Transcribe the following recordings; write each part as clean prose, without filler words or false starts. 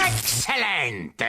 Excellent!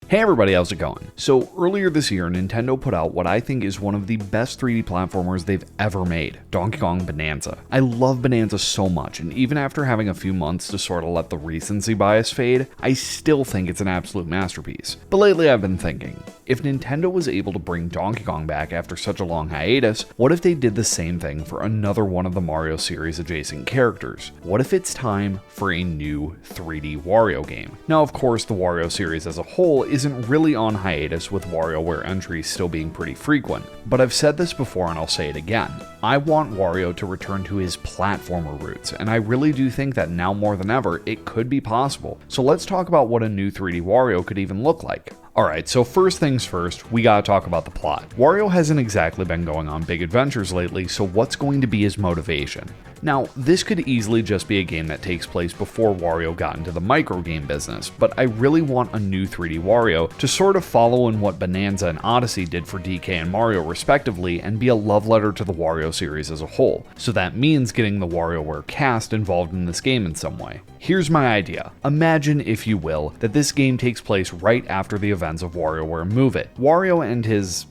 Hey everybody, how's it going? So earlier this year, Nintendo put out what I think is one of the best 3D platformers they've ever made, Donkey Kong Bonanza. I love Bonanza so much, and even after having a few months to sort of let the recency bias fade, I still think it's an absolute masterpiece. But lately I've been thinking, if Nintendo was able to bring Donkey Kong back after such a long hiatus, what if they did the same thing for another one of the Mario series adjacent characters? What if it's time for a new 3D Wario game? Now of course the Wario series as a whole isn't really on hiatus, with WarioWare entries still being pretty frequent, but I've said this before and I'll say it again. I want Wario to return to his platformer roots, and I really do think that now more than ever it could be possible. So let's talk about what a new 3D Wario could even look like. Alright, so first things first, we gotta talk about the plot. Wario hasn't exactly been going on big adventures lately, so what's going to be his motivation? Now, this could easily just be a game that takes place before Wario got into the microgame business, but I really want a new 3D Wario to sort of follow in what Bonanza and Odyssey did for DK and Mario respectively, and be a love letter to the Wario series as a whole. So that means getting the WarioWare cast involved in this game in some way. Here's my idea. Imagine, if you will, that this game takes place right after the events of WarioWare Move It. Wario and his,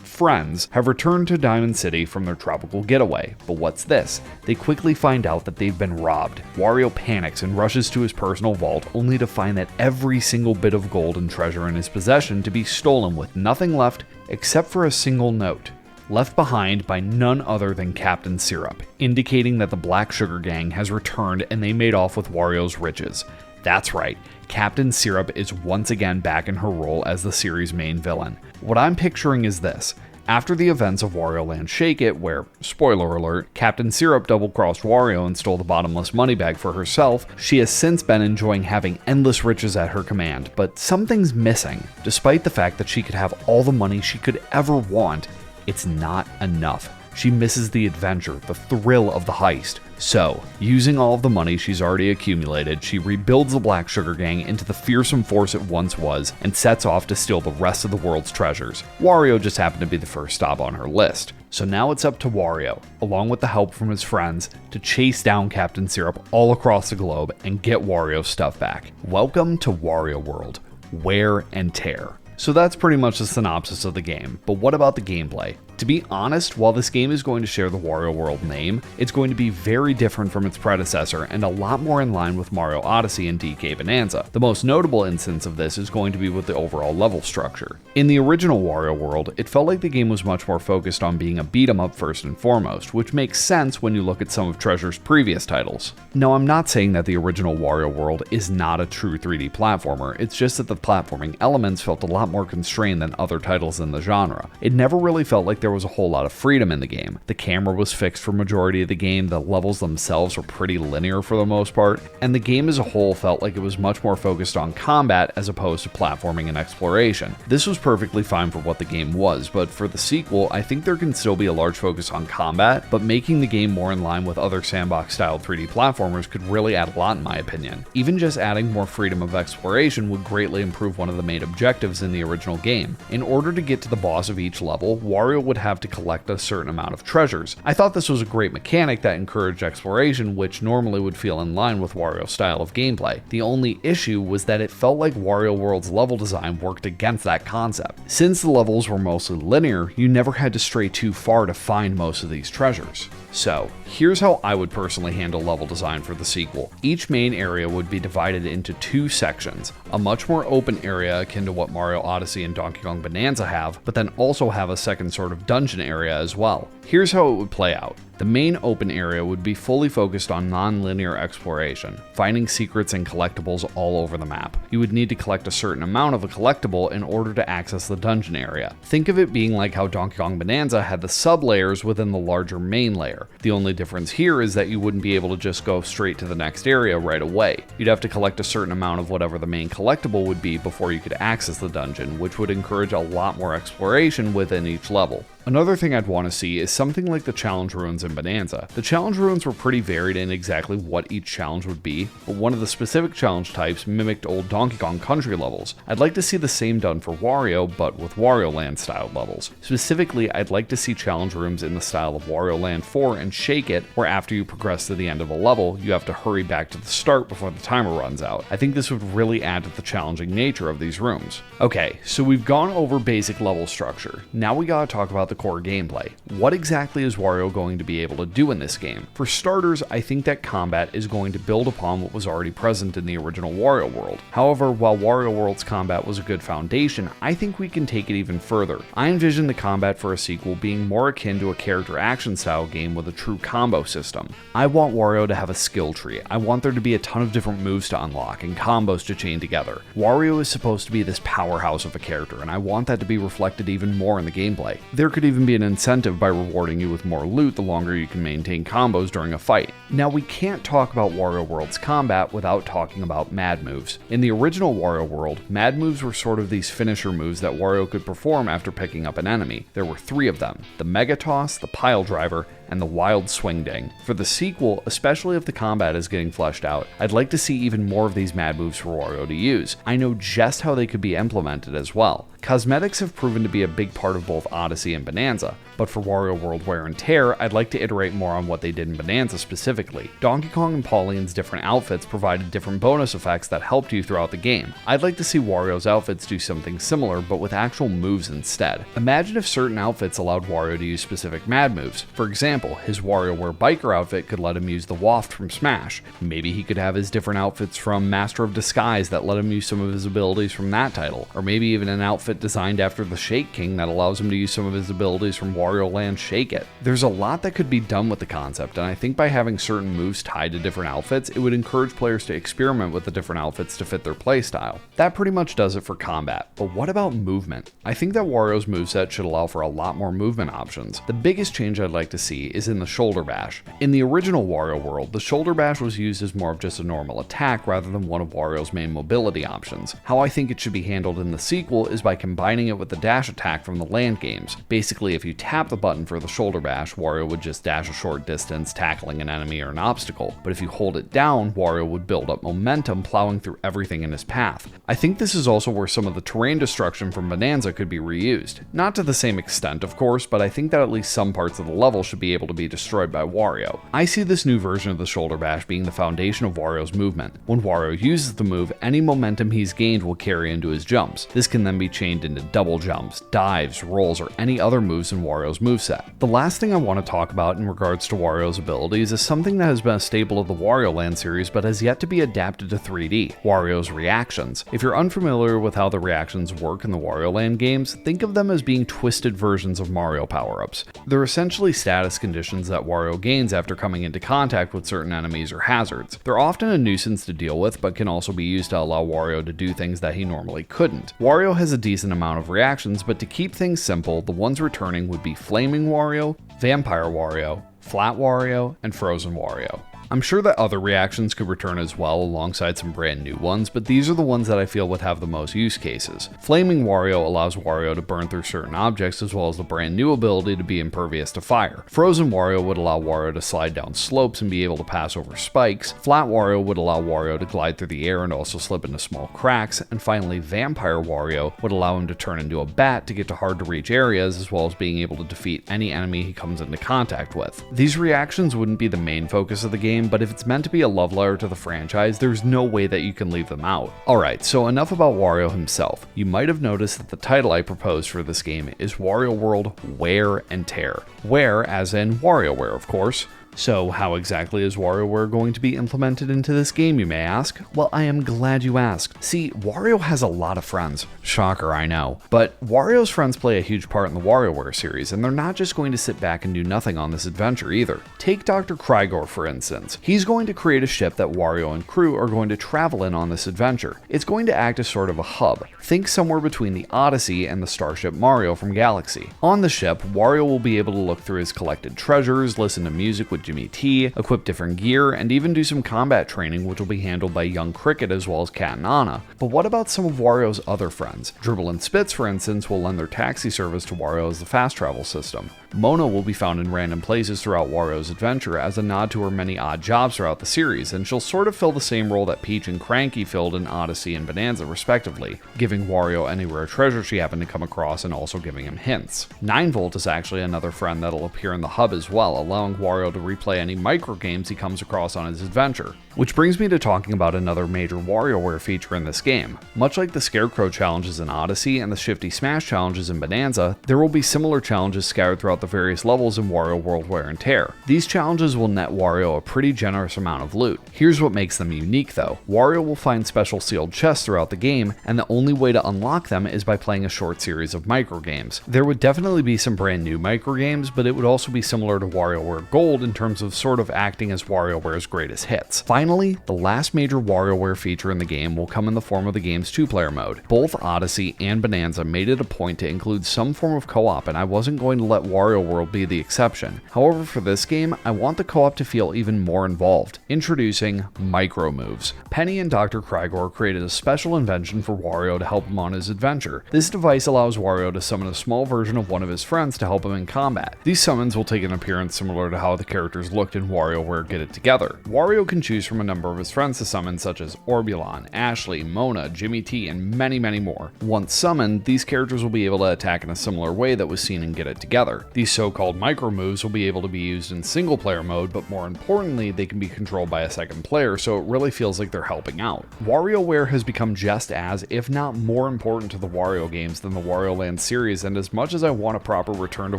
friends have returned to Diamond City from their tropical getaway, but what's this? They quickly find out that they've been robbed. Wario panics and rushes to his personal vault, only to find that every single bit of gold and treasure in his possession to be stolen, with nothing left except for a single note, left behind by none other than Captain Syrup, indicating that the Black Sugar Gang has returned and they made off with Wario's riches. That's right, Captain Syrup is once again back in her role as the series' main villain. What I'm picturing is this. After the events of Wario Land Shake It, where, spoiler alert, Captain Syrup double-crossed Wario and stole the bottomless money bag for herself, she has since been enjoying having endless riches at her command, but something's missing. Despite the fact that she could have all the money she could ever want, it's not enough. She misses the adventure, the thrill of the heist. So, using all of the money she's already accumulated, she rebuilds the Black Sugar Gang into the fearsome force it once was, and sets off to steal the rest of the world's treasures. Wario just happened to be the first stop on her list. So now it's up to Wario, along with the help from his friends, to chase down Captain Syrup all across the globe and get Wario's stuff back. Welcome to Wario World. Wear and tear. So that's pretty much the synopsis of the game, but what about the gameplay? To be honest, while this game is going to share the Wario World name, it's going to be very different from its predecessor and a lot more in line with Mario Odyssey and DK Bonanza. The most notable instance of this is going to be with the overall level structure. In the original Wario World, it felt like the game was much more focused on being a beat-em-up first and foremost, which makes sense when you look at some of Treasure's previous titles. Now, I'm not saying that the original Wario World is not a true 3D platformer, it's just that the platforming elements felt a lot more constrained than other titles in the genre. It never really felt like there was a whole lot of freedom in the game. The camera was fixed for majority of the game, the levels themselves were pretty linear for the most part, and the game as a whole felt like it was much more focused on combat as opposed to platforming and exploration. This was perfectly fine for what the game was, but for the sequel, I think there can still be a large focus on combat, but making the game more in line with other sandbox-style 3D platformers could really add a lot in my opinion. Even just adding more freedom of exploration would greatly improve one of the main objectives in the original game. In order to get to the boss of each level, Wario would have to collect a certain amount of treasures. I thought this was a great mechanic that encouraged exploration, which normally would feel in line with Wario's style of gameplay. The only issue was that it felt like Wario World's level design worked against that concept. Since the levels were mostly linear, you never had to stray too far to find most of these treasures. So, here's how I would personally handle level design for the sequel. Each main area would be divided into two sections, a much more open area akin to what Mario Odyssey and Donkey Kong Bonanza have, but then also have a second sort of dungeon area as well. Here's how it would play out. The main open area would be fully focused on non-linear exploration, finding secrets and collectibles all over the map. You would need to collect a certain amount of a collectible in order to access the dungeon area. Think of it being like how Donkey Kong Bonanza had the sub-layers within the larger main layer. The only difference here is that you wouldn't be able to just go straight to the next area right away. You'd have to collect a certain amount of whatever the main collectible would be before you could access the dungeon, which would encourage a lot more exploration within each level. Another thing I'd want to see is something like the challenge ruins in Bonanza. The challenge ruins were pretty varied in exactly what each challenge would be, but one of the specific challenge types mimicked old Donkey Kong Country levels. I'd like to see the same done for Wario, but with Wario Land style levels. Specifically, I'd like to see challenge rooms in the style of Wario Land 4 and Shake It, where after you progress to the end of a level, you have to hurry back to the start before the timer runs out. I think this would really add to the challenging nature of these rooms. Okay, so we've gone over basic level structure. Now we gotta talk about the core gameplay. What exactly is Wario going to be able to do in this game? For starters, I think that combat is going to build upon what was already present in the original Wario World. However, while Wario World's combat was a good foundation, I think we can take it even further. I envision the combat for a sequel being more akin to a character action style game with a true combo system. I want Wario to have a skill tree. I want there to be a ton of different moves to unlock and combos to chain together. Wario is supposed to be this powerhouse of a character, and I want that to be reflected even more in the gameplay. There could even be an incentive by rewarding you with more loot the longer you can maintain combos during a fight. Now, we can't talk about Wario World's combat without talking about Mad Moves. In the original Wario World, Mad Moves were sort of these finisher moves that Wario could perform after picking up an enemy. There were 3 of them: the Mega Toss, the Pile Driver, and the Wild Swing Ding. For the sequel, especially if the combat is getting fleshed out, I'd like to see even more of these Mad Moves for Wario to use. I know just how they could be implemented as well. Cosmetics have proven to be a big part of both Odyssey and Bonanza, but for Wario World Wear and Tear, I'd like to iterate more on what they did in Bonanza specifically. Donkey Kong and Pauline's different outfits provided different bonus effects that helped you throughout the game. I'd like to see Wario's outfits do something similar, but with actual moves instead. Imagine if certain outfits allowed Wario to use specific Mad Moves. For example, his WarioWare biker outfit could let him use the Waft from Smash. Maybe he could have his different outfits from Master of Disguise that let him use some of his abilities from that title, or maybe even an outfit designed after the Shake King that allows him to use some of his abilities from Wario Land Shake It. There's a lot that could be done with the concept, and I think by having certain moves tied to different outfits, it would encourage players to experiment with the different outfits to fit their playstyle. That pretty much does it for combat, but what about movement? I think that Wario's moveset should allow for a lot more movement options. The biggest change I'd like to see is in the shoulder bash. In the original Wario World, the shoulder bash was used as more of just a normal attack rather than one of Wario's main mobility options. How I think it should be handled in the sequel is by combining it with the dash attack from the land games. Basically, if you tap the button for the shoulder bash, Wario would just dash a short distance, tackling an enemy or an obstacle. But if you hold it down, Wario would build up momentum, plowing through everything in his path. I think this is also where some of the terrain destruction from Bonanza could be reused. Not to the same extent, of course, but I think that at least some parts of the level should be able to be destroyed by Wario. I see this new version of the shoulder bash being the foundation of Wario's movement. When Wario uses the move, any momentum he's gained will carry into his jumps. This can then be chained into double jumps, dives, rolls, or any other moves in Wario's moveset. The last thing I want to talk about in regards to Wario's abilities is something that has been a staple of the Wario Land series but has yet to be adapted to 3D: Wario's reactions. If you're unfamiliar with how the reactions work in the Wario Land games, think of them as being twisted versions of Mario power-ups. They're essentially status conditions that Wario gains after coming into contact with certain enemies or hazards. They're often a nuisance to deal with, but can also be used to allow Wario to do things that he normally couldn't. Wario has a decent amount of reactions, but to keep things simple, the ones returning would be Flaming Wario, Vampire Wario, Flat Wario, and Frozen Wario. I'm sure that other reactions could return as well alongside some brand new ones, but these are the ones that I feel would have the most use cases. Flaming Wario allows Wario to burn through certain objects as well as the brand new ability to be impervious to fire. Frozen Wario would allow Wario to slide down slopes and be able to pass over spikes. Flat Wario would allow Wario to glide through the air and also slip into small cracks. And finally, Vampire Wario would allow him to turn into a bat to get to hard to reach areas as well as being able to defeat any enemy he comes into contact with. These reactions wouldn't be the main focus of the game, but if it's meant to be a love letter to the franchise, there's no way that you can leave them out. Alright, so enough about Wario himself. You might have noticed that the title I proposed for this game is Wario World Wear and Tear. Wear as in WarioWare, of course. So how exactly is WarioWare going to be implemented into this game, you may ask? Well, I am glad you asked. See, Wario has a lot of friends. Shocker, I know. But Wario's friends play a huge part in the WarioWare series, and they're not just going to sit back and do nothing on this adventure either. Take Dr. Krygor, for instance. He's going to create a ship that Wario and crew are going to travel in on this adventure. It's going to act as sort of a hub. Think somewhere between the Odyssey and the Starship Mario from Galaxy. On the ship, Wario will be able to look through his collected treasures, listen to music with Jimmy T, equip different gear, and even do some combat training, which will be handled by young Cricket as well as Cat and Anna. But what about some of Wario's other friends? Dribble and Spitz, for instance, will lend their taxi service to Wario as the fast travel system. Mona will be found in random places throughout Wario's adventure as a nod to her many odd jobs throughout the series, and she'll sort of fill the same role that Peach and Cranky filled in Odyssey and Bonanza respectively, giving Wario any rare treasure she happened to come across and also giving him hints. 9volt is actually another friend that'll appear in the hub as well, allowing Wario to replay any micro games he comes across on his adventure. Which brings me to talking about another major WarioWare feature in this game. Much like the Scarecrow challenges in Odyssey and the Shifty Smash challenges in Bonanza, there will be similar challenges scattered throughout the various levels in Wario World Wear and Tear. These challenges will net Wario a pretty generous amount of loot. Here's what makes them unique though. Wario will find special sealed chests throughout the game, and the only way to unlock them is by playing a short series of micro games. There would definitely be some brand new micro games, but it would also be similar to WarioWare Gold in terms of sort of acting as WarioWare's greatest hits. Finally, the last major WarioWare feature in the game will come in the form of the game's 2-player mode. Both Odyssey and Bonanza made it a point to include some form of co-op, and I wasn't going to let Wario World be the exception. However, for this game, I want the co-op to feel even more involved. Introducing Micro Moves. Penny and Dr. Krygor created a special invention for Wario to help him on his adventure. This device allows Wario to summon a small version of one of his friends to help him in combat. These summons will take an appearance similar to how the characters looked in WarioWare Get It Together. Wario can choose from a number of his friends to summon, such as Orbulon, Ashley, Mona, Jimmy T, and many more. Once summoned, these characters will be able to attack in a similar way that was seen in Get It Together. These so-called micro moves will be able to be used in single player mode, but more importantly, they can be controlled by a second player, so it really feels like they're helping out. WarioWare has become just as, if not more important to the Wario games than the Wario Land series, and as much as I want a proper return to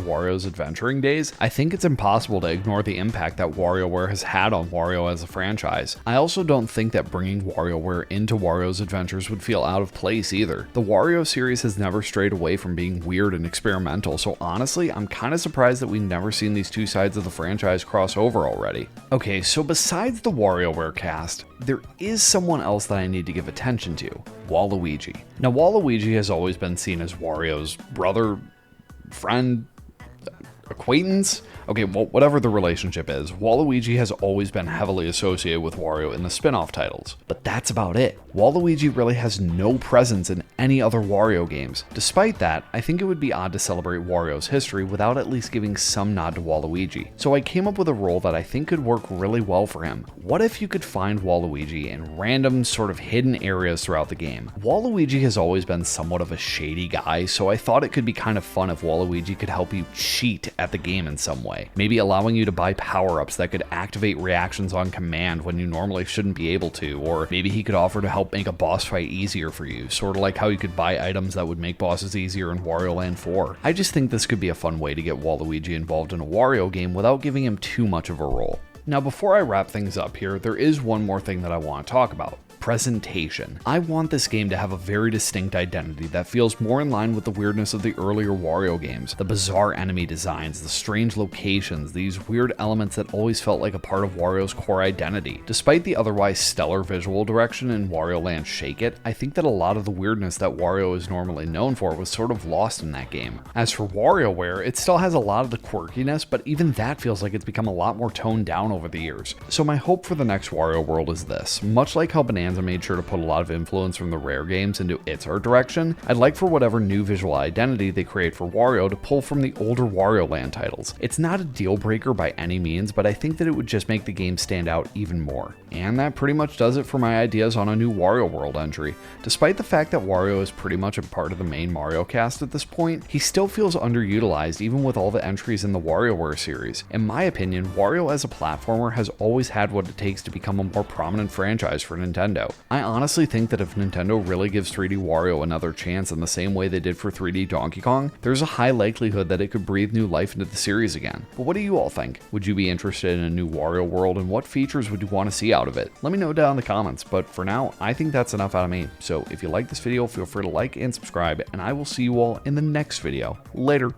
Wario's adventuring days, I think it's impossible to ignore the impact that WarioWare has had on Wario as a franchise. I also don't think that bringing WarioWare into Wario's adventures would feel out of place either. The Wario series has never strayed away from being weird and experimental, so honestly, I'm kind of surprised that we've never seen these two sides of the franchise cross over already. Okay, so besides the WarioWare cast, there is someone else that I need to give attention to: Waluigi. Now, Waluigi has always been seen as Wario's brother, friend, acquaintance? Okay, well, whatever the relationship is, Waluigi has always been heavily associated with Wario in the spin-off titles. But that's about it. Waluigi really has no presence in any other Wario games. Despite that, I think it would be odd to celebrate Wario's history without at least giving some nod to Waluigi. So I came up with a role that I think could work really well for him. What if you could find Waluigi in random sort of hidden areas throughout the game? Waluigi has always been somewhat of a shady guy, so I thought it could be kind of fun if Waluigi could help you cheat at the game in some way. Maybe allowing you to buy power-ups that could activate reactions on command when you normally shouldn't be able to, or maybe he could offer to help make a boss fight easier for you, sort of like how you could buy items that would make bosses easier in Wario Land 4. I just think this could be a fun way to get Waluigi involved in a Wario game without giving him too much of a role. Now, before I wrap things up here, there is one more thing that I want to talk about. Presentation. I want this game to have a very distinct identity that feels more in line with the weirdness of the earlier Wario games. The bizarre enemy designs, the strange locations, these weird elements that always felt like a part of Wario's core identity. Despite the otherwise stellar visual direction in Wario Land Shake It, I think that a lot of the weirdness that Wario is normally known for was sort of lost in that game. As for WarioWare, it still has a lot of the quirkiness, but even that feels like it's become a lot more toned down over the years. So my hope for the next Wario World is this: much like how Bonanza made sure to put a lot of influence from the Rare games into its art direction, I'd like for whatever new visual identity they create for Wario to pull from the older Wario Land titles. It's not a deal breaker by any means, but I think that it would just make the game stand out even more. And that pretty much does it for my ideas on a new Wario World entry. Despite the fact that Wario is pretty much a part of the main Mario cast at this point, he still feels underutilized even with all the entries in the WarioWare series. In my opinion, Wario as a platformer has always had what it takes to become a more prominent franchise for Nintendo. I honestly think that if Nintendo really gives 3D Wario another chance in the same way they did for 3D Donkey Kong, there's a high likelihood that it could breathe new life into the series again. But what do you all think? Would you be interested in a new Wario World, and what features would you want to see out of it? Let me know down in the comments, but for now, I think that's enough out of me. So if you like this video, feel free to like and subscribe, and I will see you all in the next video. Later.